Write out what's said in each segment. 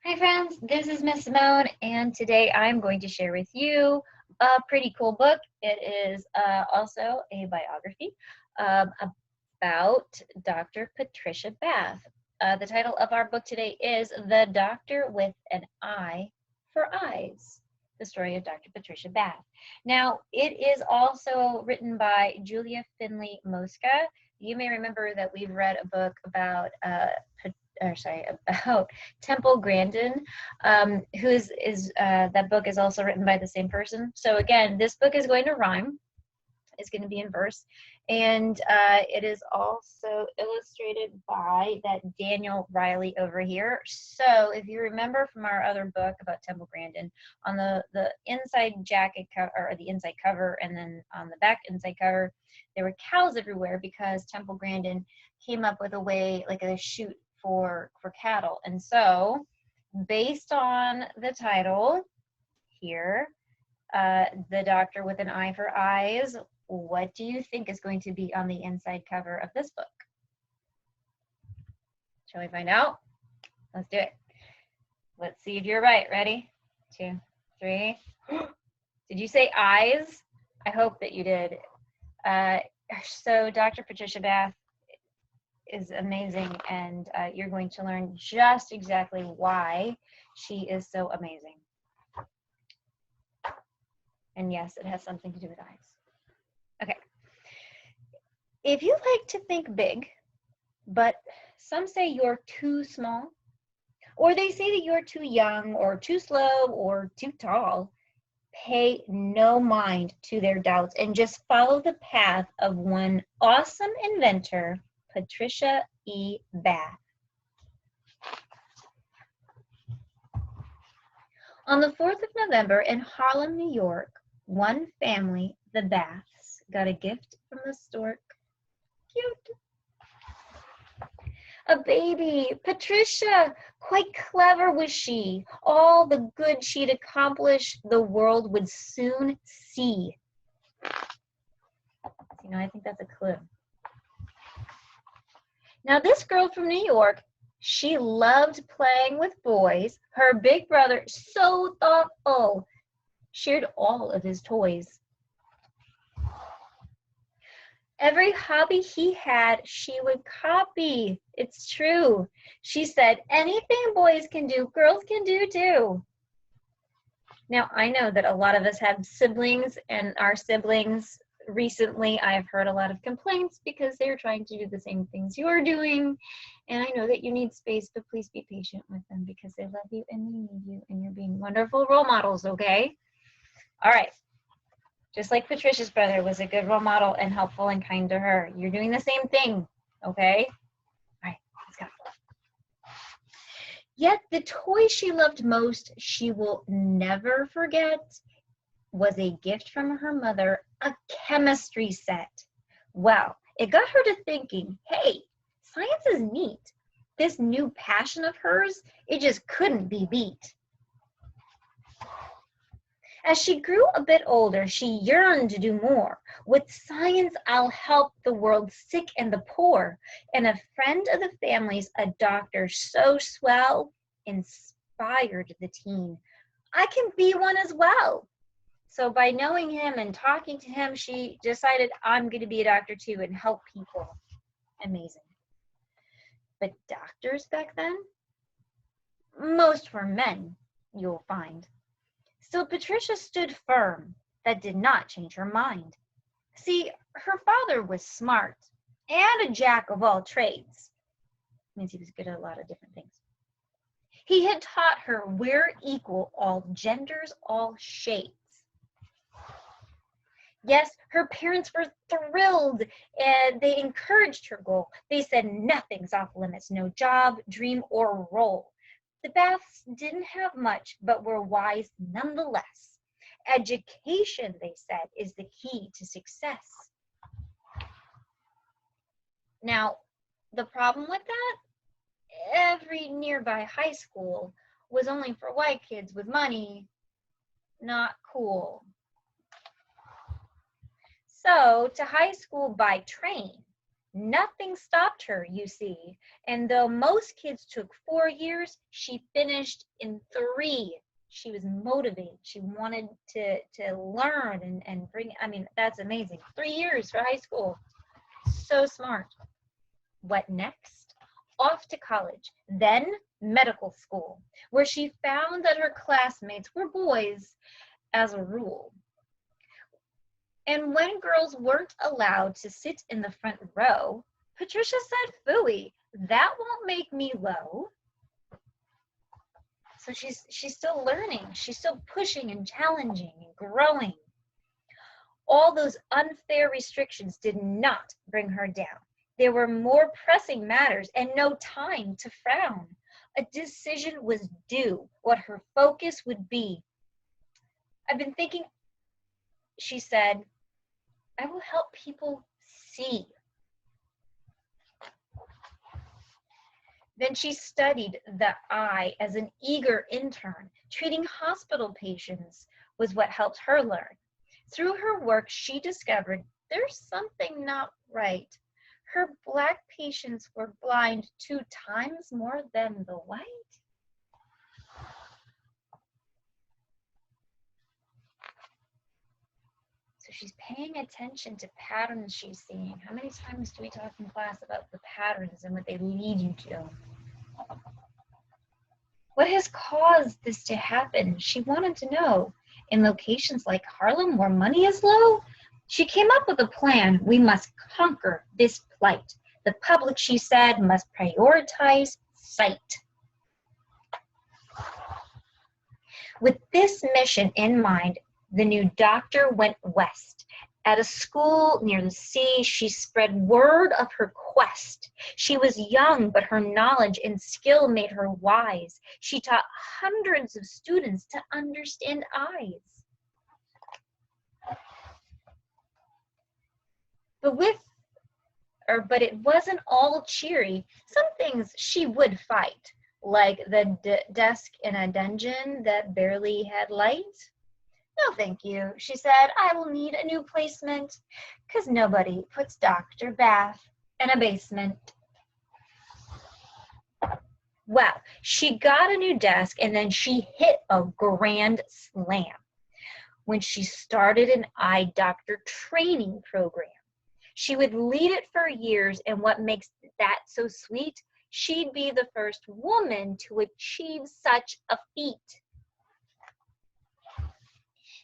Hi friends, this is Miss Simone, and today I'm going to share with you a pretty cool book. It is also a biography about Dr. Patricia Bath. The title of our book today is The Doctor with an Eye for Eyes, the story of Dr. Patricia Bath. Now, it is also written by Julia Finley Mosca. You may remember that we've read a book about about Temple Grandin, that book is also written by the same person. So again, this book is going to rhyme. It's going to be in verse, and it is also illustrated by that Daniel Riley over here. So if you remember from our other book about Temple Grandin, on the inside jacket cover, or the inside cover, and then on the back inside cover, there were cows everywhere because Temple Grandin came up with a way, like a chute for cattle. And so based on the title here, The Doctor with an Eye for Eyes, what do you think is going to be on the inside cover of this book? Shall we find out? Let's do it. Let's see if you're right. Ready? 2, 3. Did you say eyes? I hope that you did. So Dr. Patricia Bath is amazing, and you're going to learn just exactly why she is so amazing. And yes, it has something to do with eyes. Okay. If you like to think big, but some say you're too small, or they say that you're too young, or too slow, or too tall, pay no mind to their doubts and just follow the path of one awesome inventor, Patricia E. Bath. On the 4th of November in Harlem, New York, one family, the Baths, got a gift from the stork. Cute. A baby, Patricia. Quite clever was she. All the good she'd accomplish, the world would soon see. I think that's a clue. Now, this girl from New York, she loved playing with boys. Her big brother, so thoughtful, shared all of his toys. Every hobby he had, she would copy. It's true. She said, anything boys can do, girls can do too. Now, I know that a lot of us have siblings, and our siblings, recently I've heard a lot of complaints because they're trying to do the same things you're doing. And I know that you need space, but please be patient with them because they love you and they need you, and you're being wonderful role models, okay? All right. Just like Patricia's brother was a good role model and helpful and kind to her. You're doing the same thing, okay? All right, let's go. Yet the toy she loved most, she will never forget, was a gift from her mother, a chemistry set. Well, it got her to thinking, hey, science is neat. This new passion of hers, it just couldn't be beat. As she grew a bit older, she yearned to do more. With science, I'll help the world sick and the poor. And a friend of the family's, a doctor so swell, inspired the teen. I can be one as well. So by knowing him and talking to him, she decided, I'm going to be a doctor too and help people. Amazing. But doctors back then, most were men, you'll find. Still, Patricia stood firm. That did not change her mind. See, her father was smart and a jack of all trades. Means he was good at a lot of different things. He had taught her we're equal, all genders, all shades. Yes, her parents were thrilled, and they encouraged her goal. They said nothing's off limits, no job, dream, or role. The Baths didn't have much, but were wise nonetheless. Education, they said, is the key to success. Now, the problem with that? Every nearby high school was only for white kids with money. Not cool. So, to high school by train, Nothing stopped her, you see. And though most kids took 4 years, she finished in 3. She was motivated. She wanted to learn and bring, I mean, that's amazing. 3 years for high school. So smart. What next? Off to college, then medical school, where she found that her classmates were boys as a rule. And when girls weren't allowed to sit in the front row, Patricia said, "Phooey, that won't make me low." So she's still learning. She's still pushing and challenging and growing. All those unfair restrictions did not bring her down. There were more pressing matters and no time to frown. A decision was due, what her focus would be. "I've been thinking," she said, "I will help people see." Then she studied the eye as an eager intern. Treating hospital patients was what helped her learn. Through her work, she discovered there's something not right. Her Black patients were blind 2 times more than the white. So she's paying attention to patterns she's seeing. How many times do we talk in class about the patterns and what they lead you to? What has caused this to happen? She wanted to know. In locations like Harlem, where money is low, she came up with a plan. We must conquer this plight. The public, she said, must prioritize sight. With this mission in mind, the new doctor went west. At a school near the sea, she spread word of her quest. She was young, but her knowledge and skill made her wise. She taught hundreds of students to understand eyes. But it wasn't all cheery. Some things she would fight, like the desk in a dungeon that barely had light. "No, thank you," she said. "I will need a new placement, 'cause nobody puts Dr. Bath in a basement." Well, she got a new desk and then she hit a grand slam when she started an eye doctor training program. She would lead it for years, and what makes that so sweet, she'd be the first woman to achieve such a feat.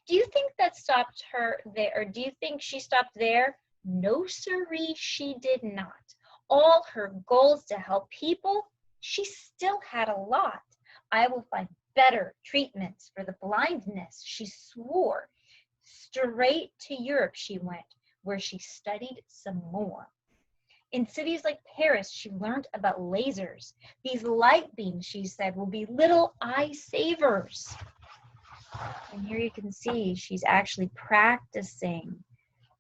Do you think that stopped her there, or do you think she stopped there? No, sirree, she did not. All her goals to help people, she still had a lot. "I will find better treatments for the blindness," she swore. Straight to Europe she went, where she studied some more. In cities like Paris, she learned about lasers. These light beams, she said, will be little eye savers. And here you can see she's actually practicing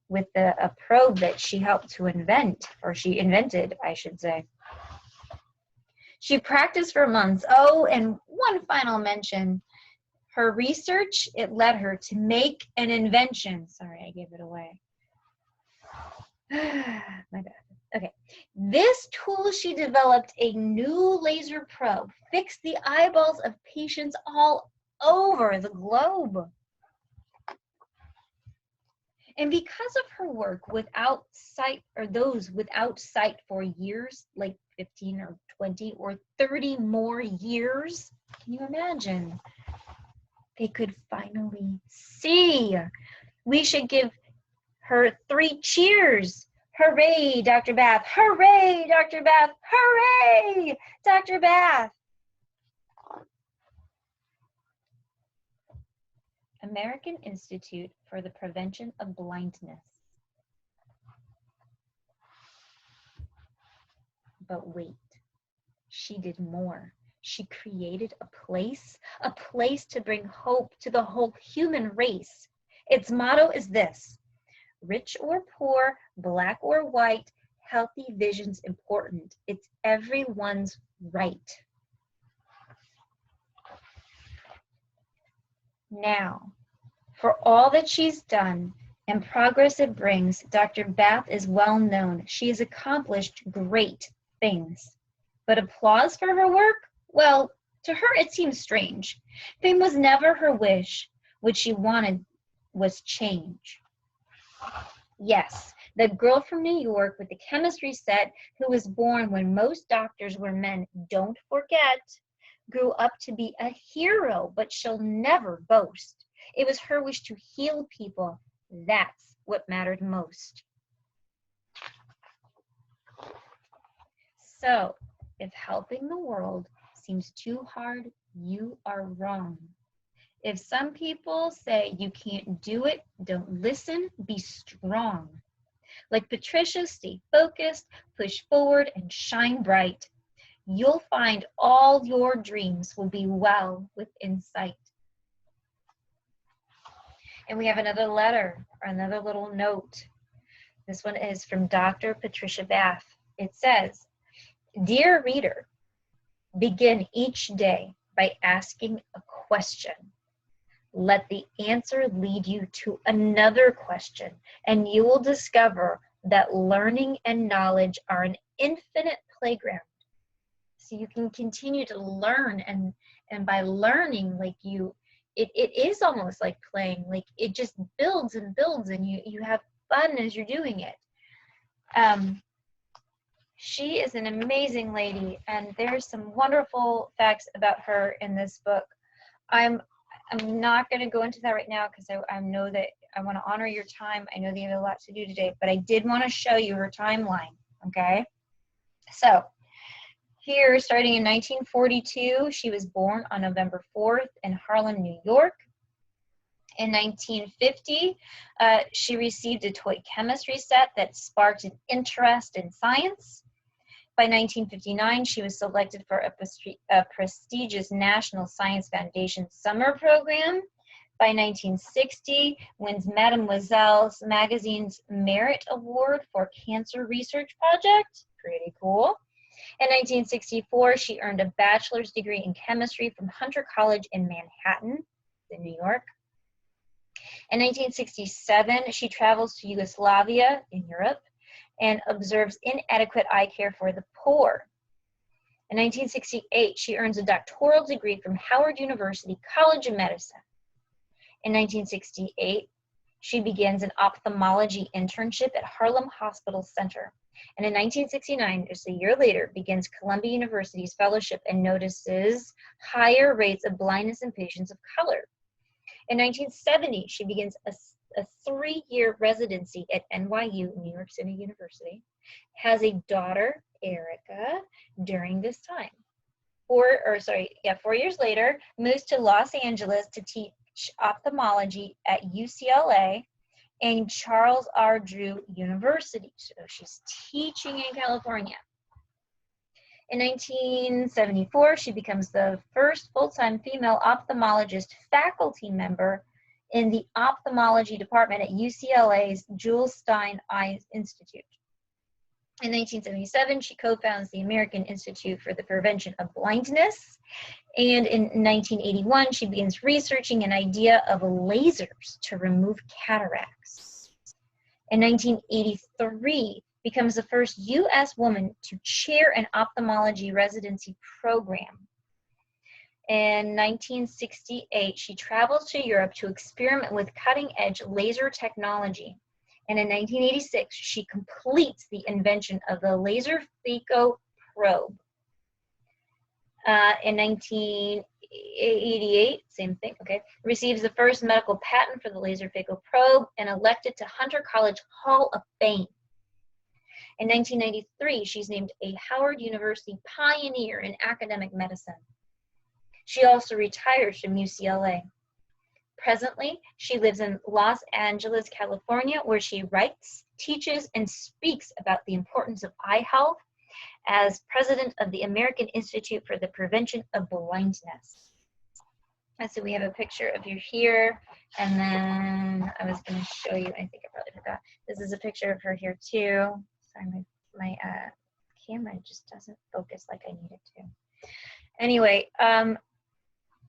with a probe that she helped to invent, or she invented, I should say. She practiced for months. Oh, and one final mention. Her research, it led her to make an invention. Sorry, I gave it away. My bad. Okay. This tool, she developed a new laser probe, fixed the eyeballs of patients all over the globe. And because of her work without sight, or those without sight for years, like 15 or 20 or 30 more years, can you imagine? They could finally see. We should give her 3 cheers. Hooray, Dr. Bath. Hooray, Dr. Bath. Hooray, Dr. Bath. American Institute for the Prevention of Blindness. But wait, she did more. She created a place to bring hope to the whole human race. Its motto is this: rich or poor, Black or white, healthy vision's important. It's everyone's right. Now, for all that she's done, and progress it brings, Dr. Bath is well known. She has accomplished great things. But applause for her work? Well, to her it seems strange. Fame was never her wish. What she wanted was change. Yes, the girl from New York with the chemistry set who was born when most doctors were men, don't forget, grew up to be a hero, but she'll never boast. It was her wish to heal people. That's what mattered most. So, if helping the world seems too hard, you are wrong. If some people say you can't do it, don't listen, be strong. Like Patricia, stay focused, push forward, and shine bright. You'll find all your dreams will be well within sight. And we have another letter, or another little note. This one is from Dr. Patricia Bath. It says, "Dear reader, begin each day by asking a question. Let the answer lead you to another question, and you will discover that learning and knowledge are an infinite playground." So you can continue to learn, and by learning, like it is almost like playing. Like it just builds and builds, and you have fun as you're doing it. She is an amazing lady, and there's some wonderful facts about her in this book. I'm not going to go into that right now because I know that I want to honor your time. I know that you have a lot to do today, but I did want to show you her timeline, okay? So here, starting in 1942, she was born on November 4th in Harlem, New York. In 1950, she received a toy chemistry set that sparked an interest in science. By 1959, she was selected for a prestigious National Science Foundation summer program. By 1960, wins Mademoiselle's magazine's Merit Award for Cancer Research Project. Pretty cool. In 1964, she earned a bachelor's degree in chemistry from Hunter College in Manhattan, in New York. In 1967, she travels to Yugoslavia in Europe and observes inadequate eye care for the poor. In 1968, she earns a doctoral degree from Howard University College of Medicine. In 1968, she begins an ophthalmology internship at Harlem Hospital Center. And in 1969, just a year later, begins Columbia University's fellowship and notices higher rates of blindness in patients of color. In 1970, she begins a 3-year residency at NYU, New York City University, has a daughter, Erica, during this time. 4 years later, moves to Los Angeles to teach ophthalmology at UCLA and Charles R. Drew University. So she's teaching in California. In 1974, she becomes the first full-time female ophthalmologist faculty member in the ophthalmology department at UCLA's Jules Stein Eye Institute. In 1977, she co-founds the American Institute for the Prevention of Blindness. And in 1981, she begins researching an idea of lasers to remove cataracts. In 1983, becomes the first U.S. woman to chair an ophthalmology residency program. In 1968, she travels to Europe to experiment with cutting-edge laser technology. And in 1986, she completes the invention of the laser phaco probe. In 1988, same thing, okay, receives the first medical patent for the laser phaco probe and elected to Hunter College Hall of Fame. In 1993, she's named a Howard University pioneer in academic medicine. She also retires from UCLA. Presently, she lives in Los Angeles, California, where she writes, teaches, and speaks about the importance of eye health as president of the American Institute for the Prevention of Blindness. And so we have a picture of you here, and then I was going to show you, I think I probably forgot. This is a picture of her here too. Sorry, my camera just doesn't focus like I need it to. Anyway,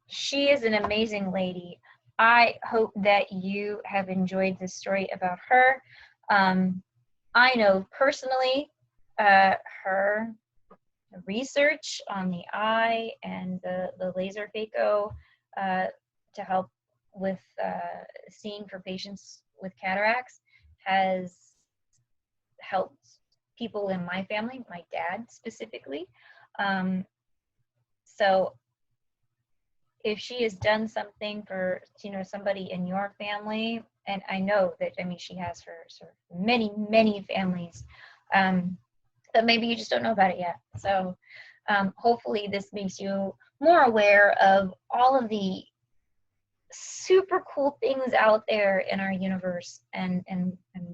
she is an amazing lady. I hope that you have enjoyed this story about her. I know personally her research on the eye and the laser phaco to help with seeing for patients with cataracts has helped people in my family, my dad specifically. So if she has done something for, you know, somebody in your family, and I know that, I mean, she has for sort of many, many families, but maybe you just don't know about it yet. So hopefully this makes you more aware of all of the super cool things out there in our universe and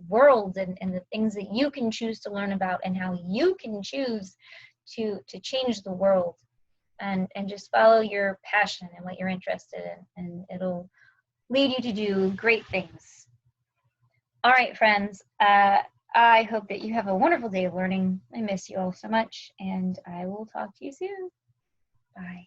world, and the things that you can choose to learn about, and how you can choose to change the world, and just follow your passion and what you're interested in, and it'll lead you to do great things. All right, friends, I hope that you have a wonderful day of learning. I miss you all so much, and I will talk to you soon. Bye.